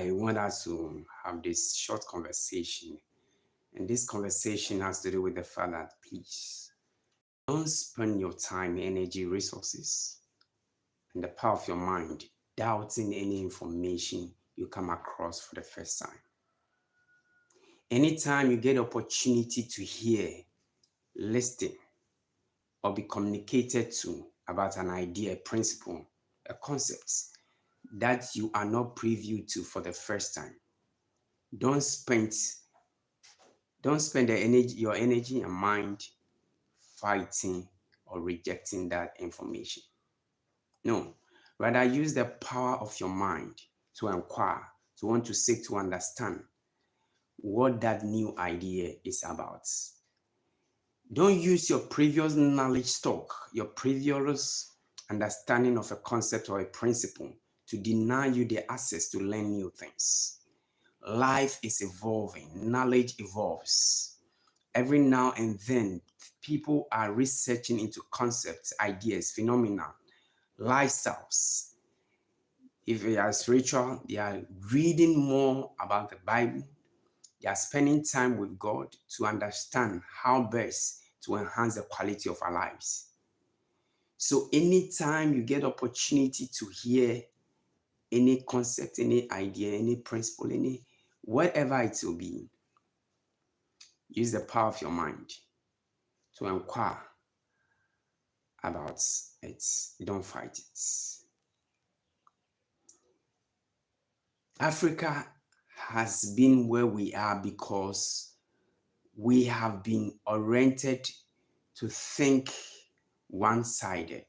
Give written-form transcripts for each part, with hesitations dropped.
I want us to have this short conversation. And this conversation has to do with the fact that please don't spend your time, energy, resources, and the power of your mind doubting any information you come across for the first time. Anytime you get opportunity to hear, listen, or be communicated to about an idea, a principle, a concept that you are not privy to for the first time, don't spend your energy and mind fighting or rejecting that information. No, rather use the power of your mind to inquire, to want to seek to understand what that new idea is about. Don't use your previous knowledge stock, your previous understanding of a concept or a principle to deny you the access to learn new things. Life is evolving, knowledge evolves. Every now and then, people are researching into concepts, ideas, phenomena, lifestyles. If they are spiritual, they are reading more about the Bible. They are spending time with God to understand how best to enhance the quality of our lives. So anytime you get opportunity to hear any concept, any idea, any principle, any whatever it will be, use the power of your mind to inquire about it. Don't fight it. Africa has been where we are because we have been oriented to think one-sided.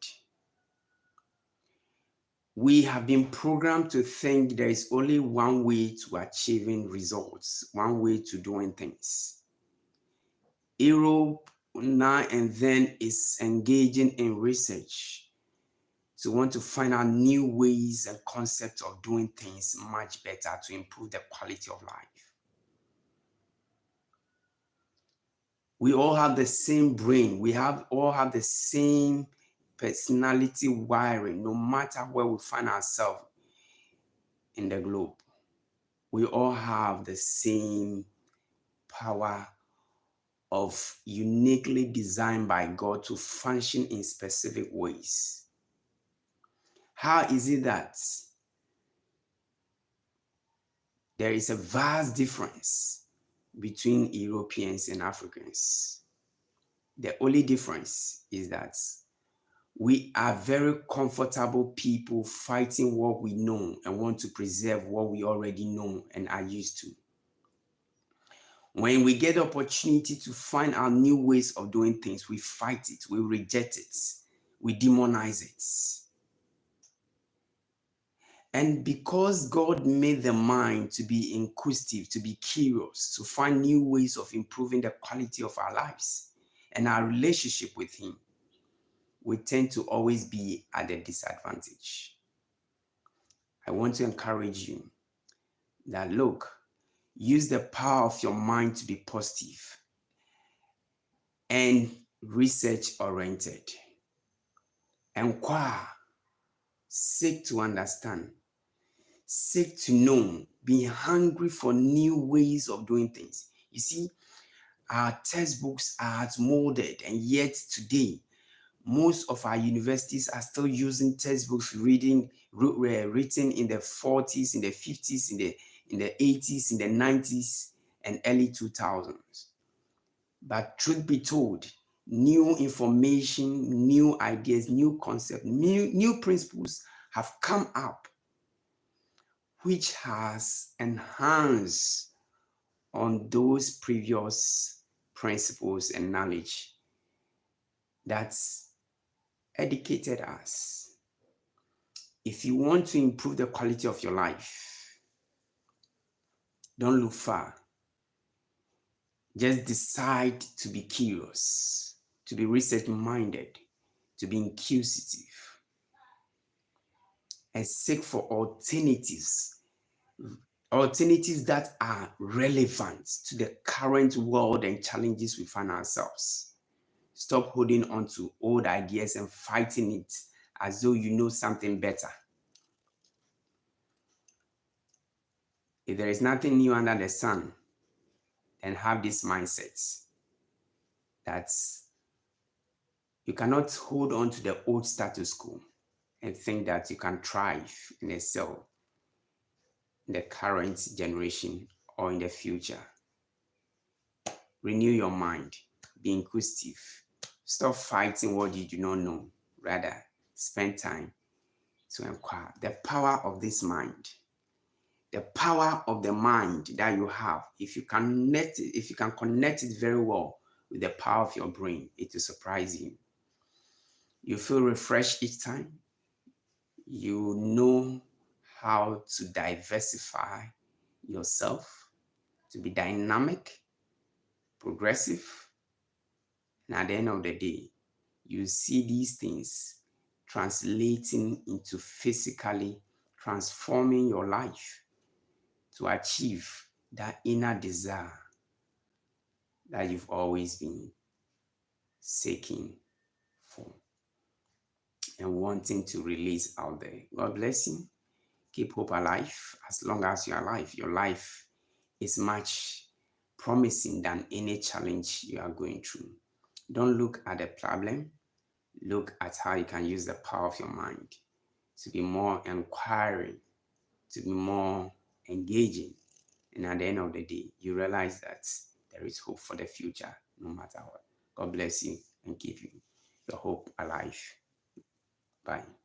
We have been programmed to think there is only one way to achieving results, one way to doing things. Europe now and then is engaging in research to want to find out new ways and concepts of doing things much better to improve the quality of life. We all have the same brain. We all have the same personality wiring, no matter where we find ourselves in the globe. We all have the same power of uniquely designed by God to function in specific ways. How is it that there is a vast difference between Europeans and Africans? The only difference is that we are very comfortable people fighting what we know and want to preserve what we already know and are used to. When we get the opportunity to find out new ways of doing things, we fight it, we reject it, we demonize it. And because God made the mind to be inquisitive, to be curious, to find new ways of improving the quality of our lives and our relationship with Him, we tend to always be at a disadvantage. I want to encourage you that, look, use the power of your mind to be positive and research-oriented. Inquire, seek to understand, seek to know, be hungry for new ways of doing things. You see, our textbooks are outmoded, and yet today, most of our universities are still using textbooks written in the 40s, in the 50s, in the 80s, in the 90s, and early 2000s. But truth be told, new information, new ideas, new concepts, new principles have come up, which has enhanced on those previous principles and knowledge that's educated us. If you want to improve the quality of your life, don't look far. Just decide to be curious, to be research-minded, to be inquisitive, and seek for alternatives that are relevant to the current world and challenges we find ourselves. Stop holding on to old ideas and fighting it as though you know something better. If there is nothing new under the sun, then have this mindset that you cannot hold on to the old status quo and think that you can thrive and excel in the current generation or in the future. Renew your mind. Be inquisitive. Stop fighting what you do not know. Rather, spend time to inquire. The power of this mind, the power of the mind that you have, if you can connect it very well with the power of your brain, it will surprise you. You feel refreshed each time. You know how to diversify yourself to be dynamic, progressive, and at the end of the day, you see these things translating into physically transforming your life to achieve that inner desire that you've always been seeking for and wanting to release out there. God bless you. Keep hope alive. As long as you're alive, your life is much promising than any challenge you are going through. Don't look at the problem. Look at how you can use the power of your mind to be more inquiring, to be more engaging. And at the end of the day, you realize that there is hope for the future, no matter what. God bless you and keep you your hope alive. Bye.